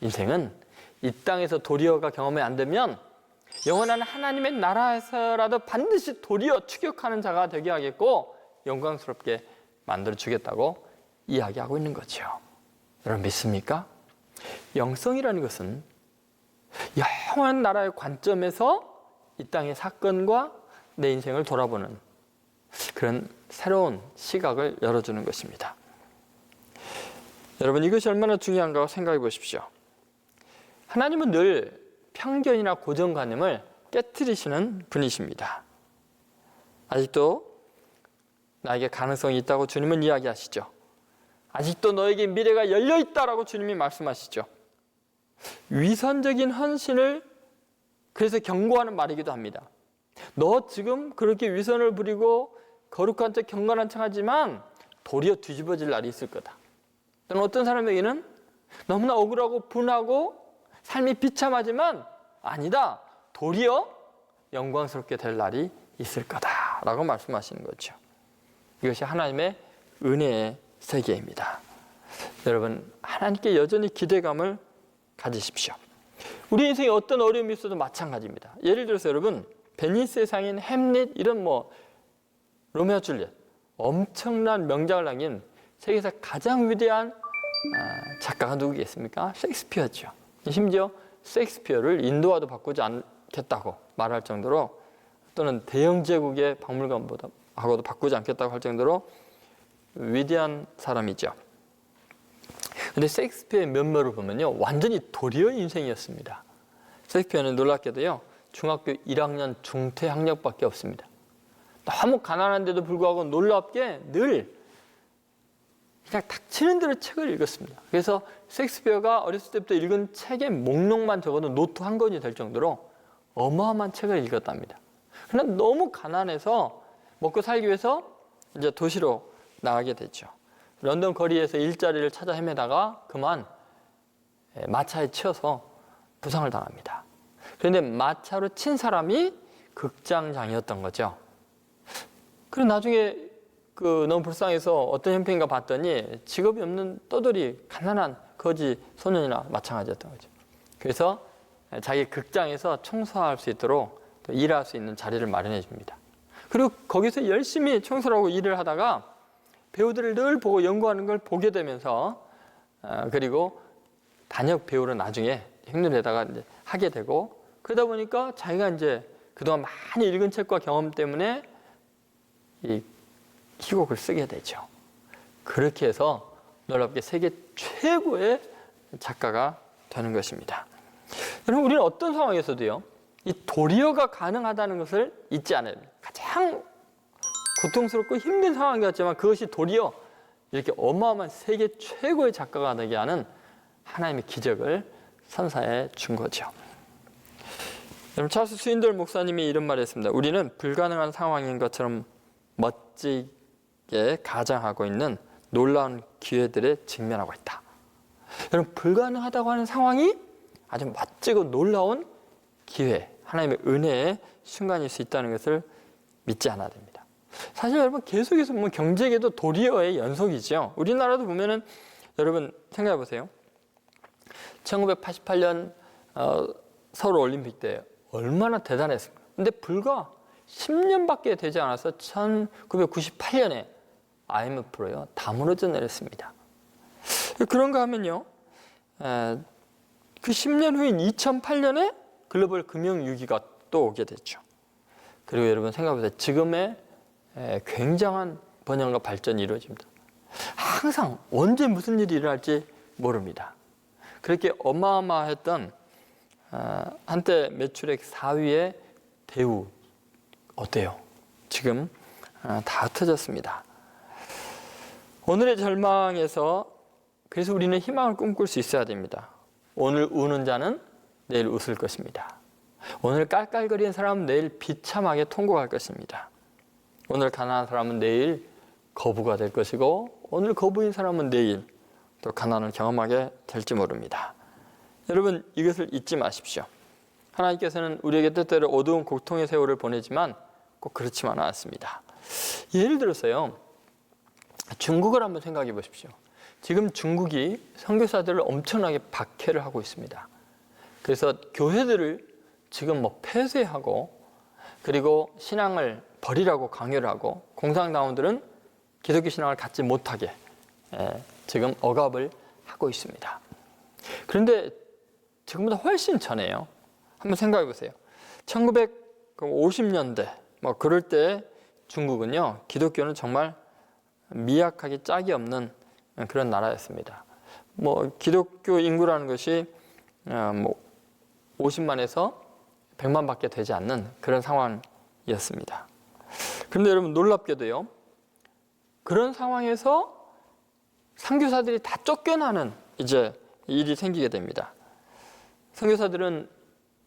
인생은 이 땅에서 도리어가 경험이 안 되면 영원한 하나님의 나라에서라도 반드시 도리어 추격하는 자가 되게 하겠고 영광스럽게 만들어 주겠다고 이야기하고 있는 거죠. 여러분, 믿습니까? 영성이라는 것은 영원한 나라의 관점에서 이 땅의 사건과 내 인생을 돌아보는 그런 새로운 시각을 열어주는 것입니다. 여러분, 이것이 얼마나 중요한가 생각해 보십시오. 하나님은 늘 편견이나 고정관념을 깨트리시는 분이십니다. 아직도 나에게 가능성이 있다고 주님은 이야기하시죠. 아직도 너에게 미래가 열려있다라고 주님이 말씀하시죠. 위선적인 헌신을 그래서 경고하는 말이기도 합니다. 너 지금 그렇게 위선을 부리고 거룩한 척 경건한 척 하지만 도리어 뒤집어질 날이 있을 거다. 또는 어떤 사람에게는 너무나 억울하고 분하고 삶이 비참하지만 아니다, 도리어 영광스럽게 될 날이 있을 거다라고 말씀하시는 거죠. 이것이 하나님의 은혜의 세계입니다. 여러분, 하나님께 여전히 기대감을 가지십시오. 우리 인생에 어떤 어려움이 있어도 마찬가지입니다. 예를 들어서 여러분, 베니스의 상인 햄릿, 이런 로메오 줄리엣, 엄청난 명작을 남긴 세계에서 가장 위대한 작가가 누구겠습니까? 셰익스피어죠. 심지어 셰익스피어를 인도화도 바꾸지 않겠다고 말할 정도로, 또는 대영 제국의 박물관하고도 바꾸지 않겠다고 할 정도로 위대한 사람이죠. 근데 셰익스피어의 면모를 보면요, 완전히 도리어 인생이었습니다. 셰익스피어는 놀랍게도요, 중학교 1학년 중퇴 학력밖에 없습니다. 너무 가난한데도 불구하고 놀랍게 늘 그냥 닥치는 대로 책을 읽었습니다. 그래서 셰익스피어가 어렸을 때부터 읽은 책의 목록만 적어도 노트 한 권이 될 정도로 어마어마한 책을 읽었답니다. 그러나 너무 가난해서 먹고 살기 위해서 이제 도시로 나가게 됐죠. 런던 거리에서 일자리를 찾아 헤매다가 그만 마차에 치여서 부상을 당합니다. 그런데 마차로 친 사람이 극장장이었던 거죠. 그리고 나중에 너무 불쌍해서 어떤 형편인가 봤더니 직업이 없는 떠돌이 가난한 거지 소년이나 마찬가지였던 거죠. 그래서 자기 극장에서 청소할 수 있도록 또 일할 수 있는 자리를 마련해 줍니다. 그리고 거기서 열심히 청소를 하고 일을 하다가 배우들을 늘 보고 연구하는 걸 보게 되면서 그리고 단역 배우로 나중에 흉내내다가 이제 하게 되고, 그러다 보니까 자기가 이제 그동안 많이 읽은 책과 경험 때문에 이 희곡을 쓰게 되죠. 그렇게 해서 놀랍게 세계 최고의 작가가 되는 것입니다. 여러분, 우리는 어떤 상황에서도요, 이 도리어가 가능하다는 것을 잊지 않아야 됩니다. 가장 고통스럽고 힘든 상황이 같지만 그것이 도리어 이렇게 어마어마한 세계 최고의 작가가 되게 하는 하나님의 기적을 선사해 준 거죠. 여러분, 찰스 스윈돌 목사님이 이런 말을 했습니다. 우리는 불가능한 상황인 것처럼 멋지게 가장하고 있는 놀라운 기회들에 직면하고 있다. 여러분, 불가능하다고 하는 상황이 아주 멋지고 놀라운 기회, 하나님의 은혜의 순간일 수 있다는 것을 믿지 않아야 됩니다. 사실 여러분, 계속해서 보면 경제계도 도리어의 연속이죠. 우리나라도 보면은 여러분 생각해 보세요. 1988년 서울 올림픽 때 얼마나 대단했습니까? 근데 불과 10년밖에 되지 않아서 1998년에 IMF로요, 다 무너져 내렸습니다. 그런가 하면요, 그 10년 후인 2008년에 글로벌 금융위기가 또 오게 됐죠. 그리고 여러분 생각해보세요. 지금의 굉장한 번영과 발전이 이루어집니다. 항상 언제 무슨 일이 일어날지 모릅니다. 그렇게 어마어마했던 한때 매출액 4위의 대우 어때요? 지금 다 흩어졌습니다. 오늘의 절망에서 그래서 우리는 희망을 꿈꿀 수 있어야 됩니다. 오늘 우는 자는 내일 웃을 것입니다. 오늘 깔깔거리는 사람은 내일 비참하게 통곡할 것입니다. 오늘 가난한 사람은 내일 거부가 될 것이고, 오늘 거부인 사람은 내일 또 가난을 경험하게 될지 모릅니다. 여러분, 이것을 잊지 마십시오. 하나님께서는 우리에게 때때로 어두운 고통의 세월을 보내지만 꼭 그렇지만은 않습니다. 예를 들어서요, 중국을 한번 생각해 보십시오. 지금 중국이 선교사들을 엄청나게 박해를 하고 있습니다. 그래서 교회들을 지금 폐쇄하고, 그리고 신앙을 버리라고 강요를 하고, 공산당원들은 기독교 신앙을 갖지 못하게 지금 억압을 하고 있습니다. 그런데 지금보다 훨씬 전에요. 한번 생각해 보세요. 1950년대 그럴 때 중국은요, 기독교는 정말 미약하기 짝이 없는 그런 나라였습니다. 기독교 인구라는 것이 50만에서 100만밖에 되지 않는 그런 상황이었습니다. 그런데 여러분, 놀랍게도요, 그런 상황에서 선교사들이 다 쫓겨나는 이제 일이 생기게 됩니다. 선교사들은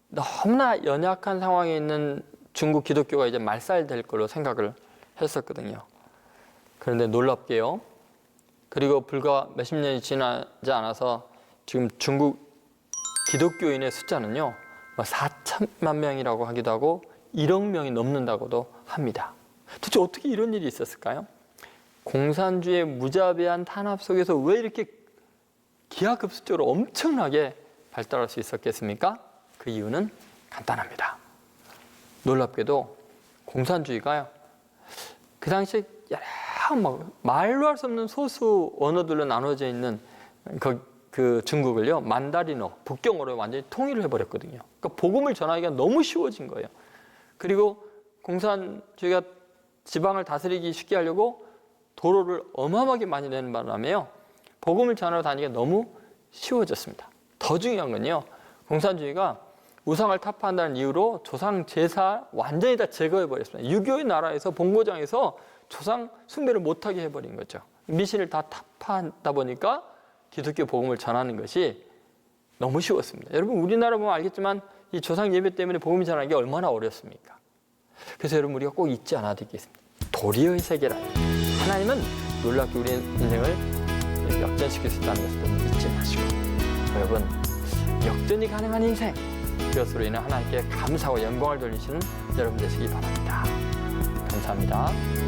너무나 연약한 상황에 있는 중국 기독교가 이제 말살될 걸로 생각을 했었거든요. 그런데 놀랍게요, 그리고 불과 몇십 년이 지나지 않아서 지금 중국 기독교인의 숫자는요 4천만 명이라고 하기도 하고 1억 명이 넘는다고도 합니다. 도대체 어떻게 이런 일이 있었을까요? 공산주의 무자비한 탄압 속에서 왜 이렇게 기하급수적으로 엄청나게 발달할 수 있었겠습니까? 그 이유는 간단합니다. 놀랍게도 공산주의가요, 그 당시에 여러 말로 할 수 없는 소수 언어들로 나눠져 있는 그 그 중국을요, 만다리노, 북경어로 완전히 통일을 해버렸거든요. 그러니까 복음을 전하기가 너무 쉬워진 거예요. 그리고 공산주의가 지방을 다스리기 쉽게 하려고 도로를 어마어마하게 많이 내는 바람에요, 복음을 전하러 다니기가 너무 쉬워졌습니다. 더 중요한 건요, 공산주의가 우상을 타파한다는 이유로 조상 제사 완전히 다 제거해버렸습니다. 유교의 나라에서 본고장에서 조상 숭배를 못하게 해버린 거죠. 미신을 다 타파하다 보니까 기독교 복음을 전하는 것이 너무 쉬웠습니다. 여러분, 우리나라 보면 알겠지만 이 조상 예배 때문에 복음을 전하는 게 얼마나 어렵습니까? 그래서 여러분, 우리가 꼭 잊지 않아야 되겠습니다. 도리어의 세계라. 하나님은 놀랍게 우리 인생을 역전시킬 수 있다는 것을 잊지 마시고, 여러분, 역전이 가능한 인생, 그것으로 인해 하나님께 감사와 영광을 돌리시는 여러분 되시기 바랍니다. 감사합니다.